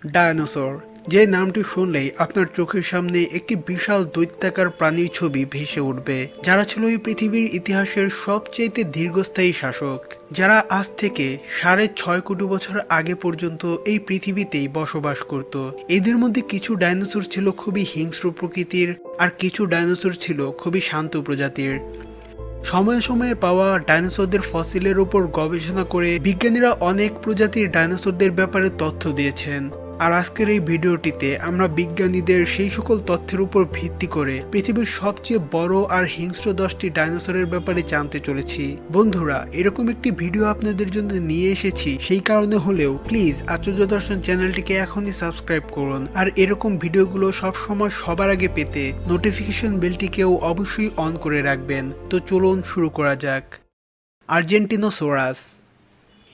Dinosaur, যে নামটি শুনলেই আপনার চোখের সামনে একটি বিশাল দৈত্যাকার প্রাণীর ছবি ভেসে উঠবে, যারা ছিল এই পৃথিবীর ইতিহাসের সবচেয়ে দীর্ঘস্থায়ী শাসক, যারা আজ থেকে 6.5 কোটি বছর আগে পর্যন্ত এই পৃথিবীতেই বসবাস করত। এদের মধ্যে কিছু ডাইনোসর ছিল খুবই হিংস্র প্রকৃতির, আর কিছু ডাইনোসর ছিল খুবই শান্ত প্রজাতির। সময়ে সময়ে পাওয়া ডাইনোসরদের ফসিলের উপর গবেষণা করে বিজ্ঞানীরা অনেক প্রজাতির ডাইনোসরদের ব্যাপারে তথ্য দিয়েছেন। আর আজকের এই ভিডিওটিতে আমরা বিজ্ঞানীদের সেই সকল তথ্যের উপর ভিত্তি করে পৃথিবীর সবচেয়ে বড় আর হিংস্র 10টি ডাইনোসরের ব্যাপারে জানতে চলেছি। বন্ধুরা, এরকম একটি ভিডিও আপনাদের জন্য নিয়ে এসেছি সেই কারণে হলেও প্লিজ আচার্য দর্শন চ্যানেলটিকে এখনই সাবস্ক্রাইব করুন, আর এরকম ভিডিওগুলো সবসময় সবার আগে পেতে নোটিফিকেশন বেলটিকেও অবশ্যই অন করে রাখবেন। তো চলুন শুরু করা যাক। আর্জেন্টিনোসোরাস।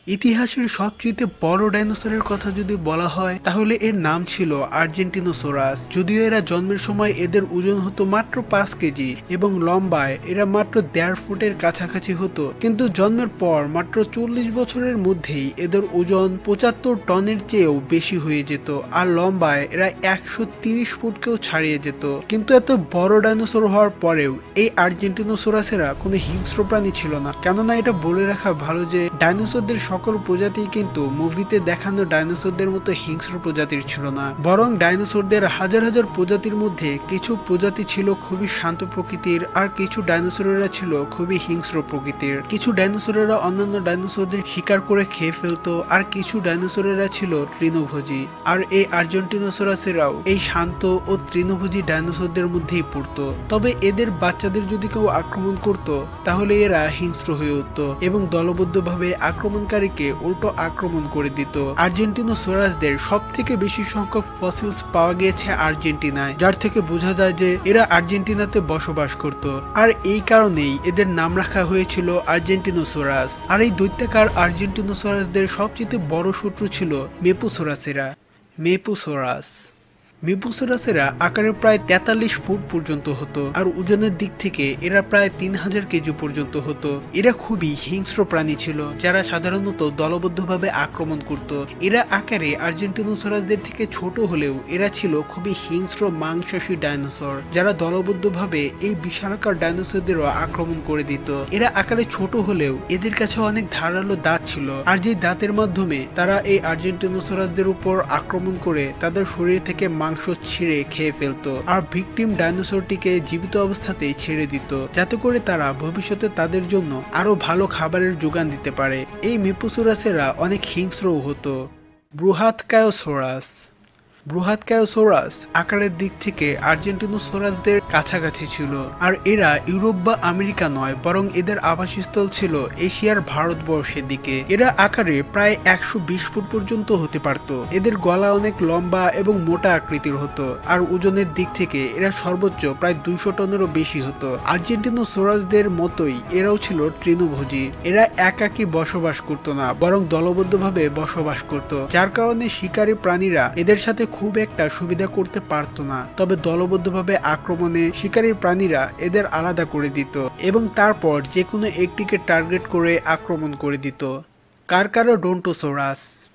ইতিহাসের সবচেয়ে বড় ডাইনোসরের কথা যদি বলা হয় তাহলে এর নাম ছিল আর্জেন্টিনোসোরাস। যদিও এরা জন্মের সময় এদের ওজন হতো মাত্র 5 কেজি এবং লম্বায় এরা মাত্র 1.5 ফুটের কাছাকাছি হতো, কিন্তু জন্মের পর মাত্র 40 বছরের মধ্যেই এদের ওজন 75 টনের চেয়েও বেশি হয়ে যেত, আর লম্বায় এরা 130 ফুটকেও ছাড়িয়ে যেত। কিন্তু এত বড় ডাইনোসর হওয়ার পরেও এই আর্জেন্টিনোসোরাসেরা কোনো হিংস্র প্রাণী ছিল না, কেননা এটা বলে রাখা ভালো যে ডাইনোসরদের সকল প্রজাতি কিন্তু মুভিতে দেখানো ডাইনোসরদের মতো হিংস্র প্রজাতির ছিল না, বরং ডাইনোসরদের হাজার হাজার প্রজাতির মধ্যে কিছু প্রজাতি ছিল খুবই শান্ত প্রকৃতির, আর কিছু ডাইনোসরেরা ছিল খুবই হিংস্র প্রকৃতির। কিছু ডাইনোসরেরা অন্যান্য ডাইনোসরদের শিকার করে খেয়ে ফেলতো, আর কিছু ডাইনোসরেরা ছিল তৃণভোজী। আর এই আর্জেন্টিনোসরাসেরাও এই শান্ত ও তৃণভোজী ডাইনোসরদের মধ্যেই পড়তো। তবে এদের বাচ্চাদের যদি কেউ আক্রমণ করত তাহলে এরা হিংস্র হয়ে উঠত এবং দলবদ্ধভাবে আক্রমণকারী উল্টো আক্রমণ করে দিত। আর্জেন্টিনোসোরাসদের সব থেকে বেশি সংখ্যক ফসিলস পাওয়া গিয়েছে আর্জেন্টিনায়, যার থেকে বোঝা যায় যে এরা আর্জেন্টিনাতে বসবাস করত, আর এই কারণেই এদের নাম রাখা হয়েছিল আর্জেন্টিনোসোরাস। আর এই দৈত্যাকার আর্জেন্টিনোসোরাসদের সবচেয়ে বড় শত্রু ছিল মেপুসোরাসেরা। মেপুসোরাসেরা আকারে প্রায় 43 ফুট পর্যন্ত হতো, আর ওজনের দিক থেকে এরা প্রায় 3000 কেজি পর্যন্ত হতো। এরা খুবই হিংস্র প্রাণী ছিল, যারা সাধারণত দলবদ্ধভাবে আক্রমণ করত। এরা আকারে আর্জেন্টিনোসরাসদের থেকে ছোট হলেও এরা ছিল খুবই হিংস্র মাংসাশী ডাইনোসর, যারা দলবদ্ধভাবে এই বিশালাকার ডাইনোসরদেরও আক্রমণ করে দিত। এরা আকারে ছোট হলেও এদের কাছে অনেক ধারালো দাঁত ছিল, আর যে দাঁতের মাধ্যমে তারা এই আর্জেন্টিনোসরাসদের উপর আক্রমণ করে তাদের শরীর থেকে মাংস ছিঁড়ে খেয়ে ফেলতো, আর ভিকটিম ডাইনোসরটিকে জীবিত অবস্থাতেই ছেড়ে দিত, যাতে করে তারা ভবিষ্যতে তাদের জন্য আরো ভালো খাবারের যোগান দিতে পারে। এই মেপুসোরাসেরা অনেক হিংস্রও হতো। ব্রুহাৎকায়োসোরাস আকারের দিক থেকে আর্জেন্টিনোসোরাসদের কাছাকাছি ছিল, আর এরা ইউরোপ বা আমেরিকা নয়, বরং এদের আবাসস্থল ছিল এশিয়ার ভারতবর্ষের দিকে। এরা আকারে প্রায় 120 ফুট পর্যন্ত হতে পারত। এদের গলা অনেক লম্বা এবং মোটা আকৃতির হতো, আর ওজনের দিক থেকে এরা সর্বোচ্চ প্রায় 200 টনেরও বেশি হতো। আর্জেন্টিনোসোরাসদের মতোই এরাও ছিল তৃণভোজী। এরা একাকী বসবাস করত না, বরং দলবদ্ধভাবে বসবাস করত, যার কারণে শিকারী প্রাণীরা এদের সাথে খুব একটা সুবিধা করতে পারত না। তবে দলবদ্ধভাবে আক্রমণে শিকারী প্রাণীরা এদের আলাদা করে দিত এবং তারপর যে কোনো একটিকে টার্গেট করে আক্রমণ করে দিত।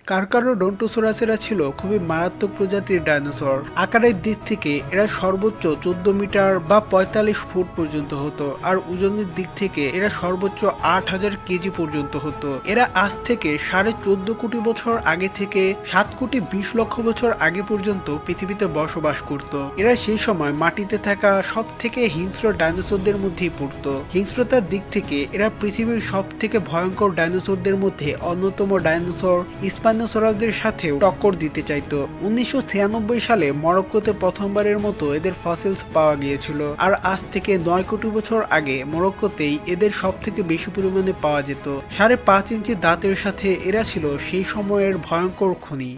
কারকারোডন্টোসোরাসেরা ছিল খুবই মারাত্মক প্রজাতির ডাইনোসর। আকারের দিক থেকে এরা সর্বোচ্চ 14 মিটার বা 45 ফুট পর্যন্ত হতো, আর ওজনের দিক থেকে এরা সর্বোচ্চ 8000 কেজি পর্যন্ত হতো। এরা আজ থেকে 14.5 কোটি বছর আগে থেকে 7 কোটি 20 লক্ষ বছর আগে পর্যন্ত পৃথিবীতে বসবাস করত। এরা সেই সময় মাটিতে থাকা সব থেকে হিংস্র ডাইনোসরদের মধ্যেই পড়তো। হিংস্রতার দিক থেকে এরা পৃথিবীর সব থেকে ভয়ঙ্কর ডাইনোসরদের মধ্যে অন্যতম ডাইনোসর স্পাইনোসরাসদের সাথেও টক্কর দিতে চাইতো। 1996 সালে মরক্কোতে প্রথমবারের মতো এদের ফসিলস পাওয়া গিয়েছিল, আর আজ থেকে 9 কোটি বছর আগে মরক্কোতেই এদের সব থেকে বেশি পরিমাণে পাওয়া যেত। 5.5 ইঞ্চি দাঁতের সাথে এরা ছিল সেই সময়ের ভয়ঙ্কর খনি।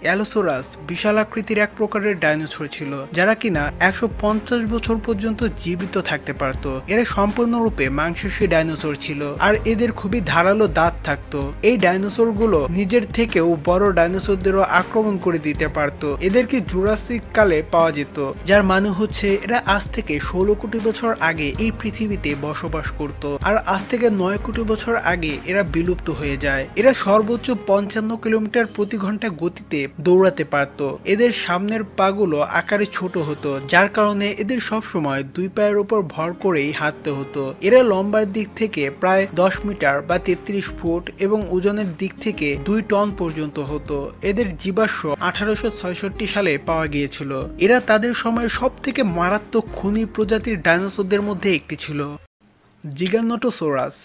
অ্যালোসোরাস বিশাল আকৃতির এক প্রকারের ডাইনোসর ছিল, যারা কিনা 150 বছর পর্যন্ত জীবিত থাকতে পারত। এরা সম্পূর্ণরূপে মাংসাশী ডাইনোসর ছিল, আর এদের খুবই ধারালো দাঁত থাকতো। এই ডাইনোসর গুলো নিজের থেকেও বড় ডাইনোসরদেরও আক্রমণ করে দিতে পারত। এদেরকে জুরাসিক কালে পাওয়া যেত, যার মানে হচ্ছে এরা আজ থেকে 16 কোটি বছর আগে এই পৃথিবীতে বসবাস করত, আর আজ থেকে 9 কোটি বছর আগে এরা বিলুপ্ত হয়ে যায়। এরা সর্বোচ্চ 55 কিলোমিটার প্রতি ঘন্টা গতিতে দৌড়াতে পারত। এদের সামনের পাগুলো আকারে ছোট হতো, যার কারণে এদের সবসময় দুই পায়ের উপর ভর করেই হাঁটতে হতো। এরা লম্বার দিক থেকে প্রায় 10 মিটার বা 33 ফুট এবং ওজনের দিক থেকে 2 টন পর্যন্ত হতো। এদের জীবাশ্ম 1866 সালে পাওয়া গিয়েছিল। এরা তাদের সময়ের সব থেকে মারাত্মক খুনি প্রজাতির ডাইনোসরদের মধ্যে একটি ছিল। জিগানোটোসোরাস।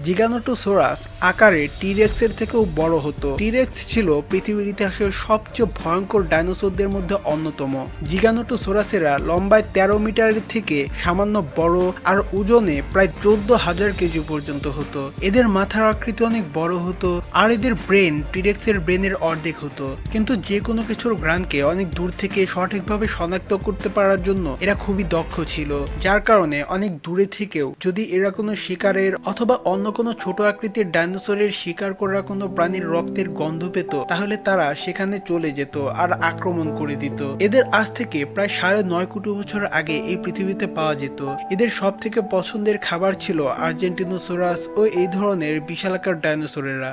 জিগানোটোসোরাস আকারে টিরেক্সের থেকেও বড় হতো। টিরেক্স ছিল পৃথিবীর ইতিহাসের সবচেয়ে ভয়ঙ্কর ডাইনোসরদের মধ্যে অন্যতম। জিগানোটোসোরাসেরা লম্বায় 13 মিটারের থেকে সামান্য বড়, আর ওজনে প্রায় 14,000 কেজি পর্যন্ত হতো। এদের মাথার আকৃতি অনেক বড় হতো, আর এদের ব্রেন টিরেক্সের ব্রেনের অর্ধেক হতো। কিন্তু যে কোনো কিছুর ঘ্রাণকে অনেক দূর থেকে সঠিকভাবে শনাক্ত করতে পারার জন্য এরা খুবই দক্ষ ছিল, যার কারণে অনেক দূরে থেকেও যদি এরা কোনো শিকারের অথবা অন্য কোনো ছোট আকৃতির ডাইনোসরের শিকার করা কোনো প্রাণীর রক্তের গন্ধ পেত, তাহলে তারা সেখানে চলে যেত আর আক্রমণ করে দিত। এদের আজ থেকে প্রায় 9.5 কোটি বছর আগে এই পৃথিবীতে পাওয়া যেত। এদের সব থেকে পছন্দের খাবার ছিল আর্জেন্টিনোসোরাস ও এই ধরনের বিশালাকার ডাইনোসরেরা।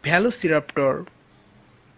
ভেলোসিরাপ্টর।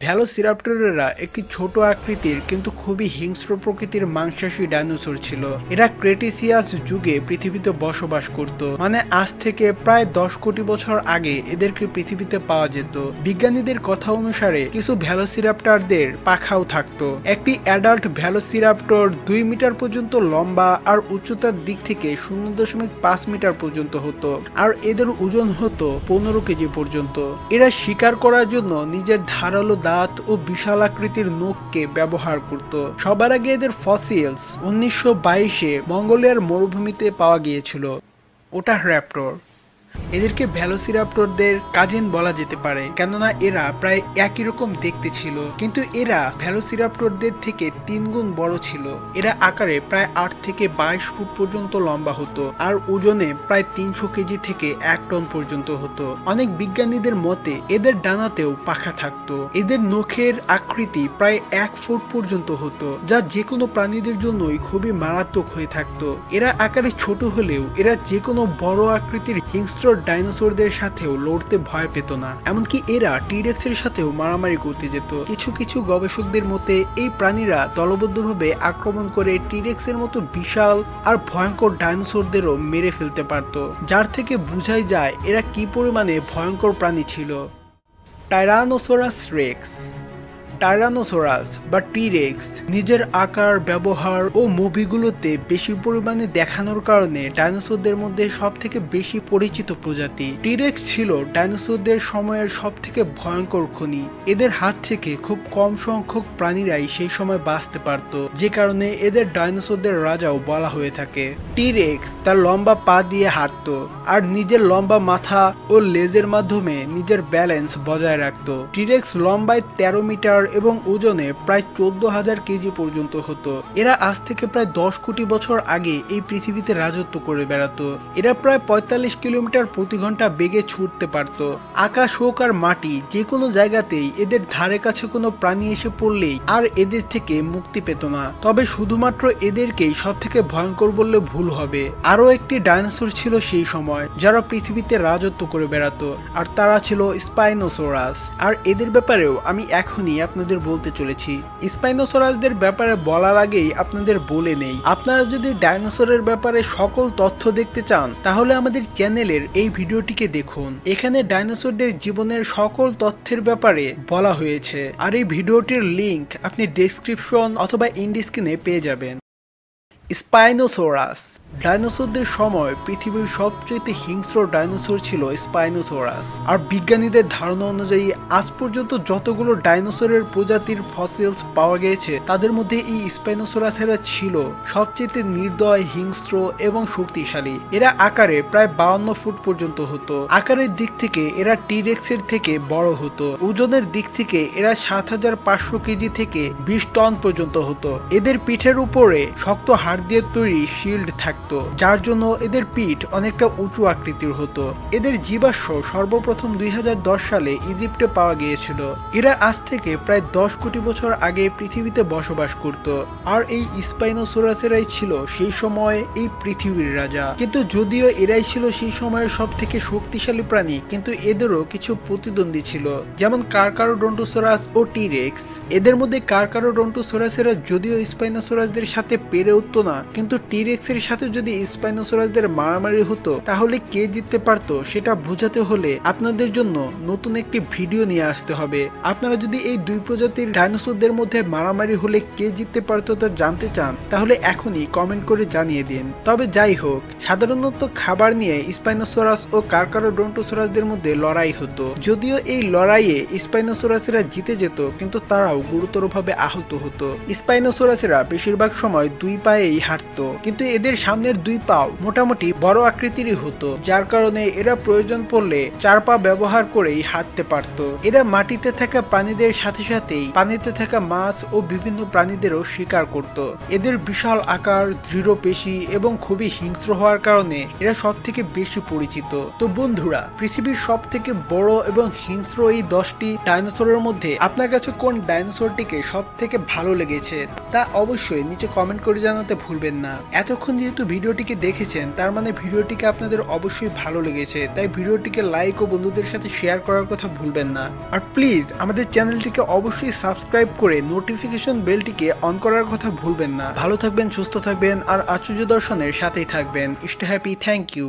ভেলোসিরাপ্টরেরা একটি ছোট আকৃতির কিন্তু খুবই হিংস্র প্রকৃতির মাংসাশী ডাইনোসর ছিল। এরা ক্রেটেসিয়াস যুগে পৃথিবীতে বসবাস করত, মানে আজ থেকে প্রায় 10 কোটি বছর আগে এদেরকে পৃথিবীতে পাওয়া যেত। বিজ্ঞানীদের কথা অনুসারে কিছু ভেলোসিরাপ্টরদের পাখাও থাকতো। একটি অ্যাডাল্ট ভেলোসিরাপ্টর 2 মিটার পর্যন্ত লম্বা আর উচ্চতার দিক থেকে 0.5 মিটার পর্যন্ত হতো, আর এদের ওজন হতো 15 কেজি পর্যন্ত। এরা শিকার করার জন্য নিজের ধারালো দাঁত ও বিশাল আকৃতির নখকে ব্যবহার করত। সবার আগে এদের ফসিলস 1922-এ মঙ্গোলিয়ার মরুভূমিতে পাওয়া গিয়েছিল। ওটাহ্যাপটর। এদেরকে ভেলোসিরাপ্টরদের কাজিন বলা যেতে পারে, কেননা এরা প্রায় একই রকম দেখতে ছিল, কিন্তু এরা ভেলোসিরাপ্টরদের থেকে 3 গুণ বড় ছিল। এরা আকারে প্রায় 8 থেকে 22 ফুট পর্যন্ত লম্বা হতো, আর ওজনে প্রায় 300 কেজি থেকে 1 টন পর্যন্ত হতো। অনেক বিজ্ঞানীদের মতে এদের ডানাতেও পাখা থাকতো। এদের নখের আকৃতি প্রায় 1 ফুট পর্যন্ত হতো, যা যে কোনো প্রাণীদের জন্যই খুবই মারাত্মক হয়ে থাকতো। এরা আকারে ছোট হলেও এরা যে কোনো বড় আকৃতির হিংস্র ডাইনোসরদের সাথেও লড়তে ভয় পেত না। এমনকি এরা টিরেক্সের সাথেও মারামারি করতে যেত। কিছু কিছু গবেষকদের মতে এই প্রাণীরা দলবদ্ধভাবে আক্রমণ করে টিরেক্সের মতো বিশাল আর ভয়ঙ্কর ডাইনোসরদেরও মেরে ফেলতে পারত, যার থেকে বোঝাই যায় এরা কি পরিমাণে ভয়ঙ্কর প্রাণী ছিল। Tyrannosaurus Rex. টাইরানোসরাস বা টিরেক্স নিজের আকার, ব্যবহার ও মুভিগুলোতে বেশি পরিমাণে দেখানোর কারণে ডাইনোসরদের মধ্যে সব থেকে বেশি পরিচিত প্রজাতি। টিরেক্স ছিল ডাইনোসরদের সময়ের সব থেকে ভয়ঙ্কর খনি। এদের হাত থেকে খুব কম সংখ্যক প্রাণীরাই সেই সময় বাঁচতে পারত, যে কারণে এদের ডাইনোসরদের রাজাও বলা হয়ে থাকে। টিরেক্স তার লম্বা পা দিয়ে হাঁটত, আর নিজের লম্বা মাথা ও লেজের মাধ্যমে নিজের ব্যালেন্স বজায় রাখত। টিরেক্স লম্বায় 13 মিটার এবং ওজনে প্রায় 14,000 কেজি পর্যন্ত হতো। এরা আজ থেকে প্রায় 10 কোটি বছর আগে এই পৃথিবীতে রাজত্ব করে বেড়াতো। এরা প্রায় 45 কিলোমিটার প্রতি ঘন্টা বেগে ছুটতে পারত। আকাশ হোক আর মাটি, যে কোনো জায়গাতেই এদের ধারে কাছে কোনো প্রাণী এসে পড়লেই আর এদের থেকে মুক্তি পেত না। তবে শুধুমাত্র এদেরকেই সব থেকে ভয়ঙ্কর বললে ভুল হবে। আরও একটি ডাইনোসর ছিল সেই সময় যারা পৃথিবীতে রাজত্ব করে বেড়াতো, আর তারা ছিল স্পাইনোসরাস। আর এদের ব্যাপারেও আমি এখনই আপনাদের বলতে চলেছি। স্পাইনোসরাসদের ব্যাপারে বলার আগেই আপনাদের বলে নেই, আপনারা যদি ডাইনোসরের ব্যাপারে সকল তথ্য দেখতে চান তাহলে আমাদের চ্যানেলের এই ভিডিওটিকে দেখুন। এখানে ডাইনোসরদের জীবনের সকল তথ্যের ব্যাপারে বলা হয়েছে, আর এই ভিডিওটির লিংক আপনি ডেসক্রিপশন অথবা ইন্ড স্ক্রিনে পেয়ে যাবেন। স্পাইনোসরাস। ডাইনোসরদের সময় পৃথিবীর সবচেয়ে হিংস্র ডাইনোসর ছিল স্পাইনোসরাস। আর বিজ্ঞানীদের ধারণা অনুযায়ী আজ পর্যন্ত যতগুলো ডাইনোসরের প্রজাতির ফসিলস পাওয়া গিয়েছে তাদের মধ্যে এই স্পাইনোসরাসেরা ছিল সবচেয়ে নির্দয়, হিংস্র এবং শক্তিশালী। এরা আকারে প্রায় 52 ফুট পর্যন্ত হতো। আকারের দিক থেকে এরা টিরেক্সের থেকে বড় হতো। ওজনের দিক থেকে এরা 7500 কেজি থেকে 20 টন পর্যন্ত হতো। এদের পিঠের উপরে শক্ত হাড় দিয়ে তৈরি শিল্ড থাকতো, যার জন্য এদের পিঠ অনেকটা উঁচু আকৃতির হতো। এদের জীবাশ্ম সর্বপ্রথম 2010 সালে ইজিপ্টে পাওয়া গিয়েছিল। এরা আজ থেকে প্রায় 10 কোটি বছর আগে পৃথিবীতে বসবাস করত। আর এই স্পাইনোসরাসেরাই ছিল সেই সময় এই পৃথিবীর রাজা। কিন্তু যদিও এরাই ছিল সেই সময়ের সব থেকে শক্তিশালী প্রাণী, কিন্তু এদেরও কিছু প্রতিদ্বন্দ্বী ছিল, যেমন কারকারোডন্টোসরাস ও টিরেক্স। এদের মধ্যে কারকারোডন্টোসরাসেরা যদিও স্পাইনোসরাসদের সাথে পেরে উঠতো না, কিন্তু টিরেক্সের সাথে যদি স্পাইনোসরাসদের মারামারি হতো তাহলে কে জিততে পারতো সেটা বোঝাতে হলে আপনাদের জন্য নতুন একটি ভিডিও নিয়ে আসতে হবে। আপনারা যদি এই দুই প্রজাতির ডাইনোসরদের মধ্যে মারামারি হলে কে জিততে পারতো তা জানতে চান তাহলে এখনই কমেন্ট করে জানিয়ে দিন। তবে যাই হোক, সাধারণত খাবার নিয়ে স্পাইনোসরাস ও কারকারোডন্টোসরাসদের মধ্যে লড়াই হতো। যদিও এই লড়াইয়ে স্পাইনোসরাসেরা জিতে যেত, কিন্তু তারাও গুরুতরভাবে আহত হতো। স্পাইনোসরাসেরা বেশিরভাগ সময় দুই পায়েই হাঁটতো, কিন্তু এদের সামনের দুই পাও মোটামুটি বড় আকৃতিরই হতো, যার কারণে এরা প্রয়োজন পড়লে 4 পা ব্যবহার করেই হাঁটতে পারত। এরা মাটিতে থাকা প্রাণীদের সাথে সাথেই পানিতে থাকা মাছ ও বিভিন্ন প্রাণীদেরও শিকার করত। এদের বিশাল আকার, দৃঢ় পেশি এবং খুবই হিংস্র হওয়ার কারণে এরা সব থেকে বেশি পরিচিত। তো বন্ধুরা, পৃথিবীর সব থেকে বড় এবং হিংস্র এই 10টি ডাইনোসরের মধ্যে আপনার কাছে কোন ডাইনোসরটিকে সব থেকে ভালো লেগেছে তা অবশ্যই নিচে কমেন্ট করে জানাতে ভুলবেন না। এতক্ষণ যেহেতু ভিডিওটিকে দেখেছেন তার মানে ভিডিওটিকে আপনাদের অবশ্যই ভালো লেগেছে, তাই ভিডিওটিকে লাইক ও বন্ধুদের সাথে শেয়ার করার কথা ভুলবেন না। আর প্লিজ আমাদের চ্যানেলটিকে অবশ্যই সাবস্ক্রাইব করে নোটিফিকেশন বেলটিকে অন করার কথা ভুলবেন না। ভালো থাকবেন, সুস্থ থাকবেন আর আশ্চর্য দর্শনের সাথেই থাকবেন। Stay happy, thank you.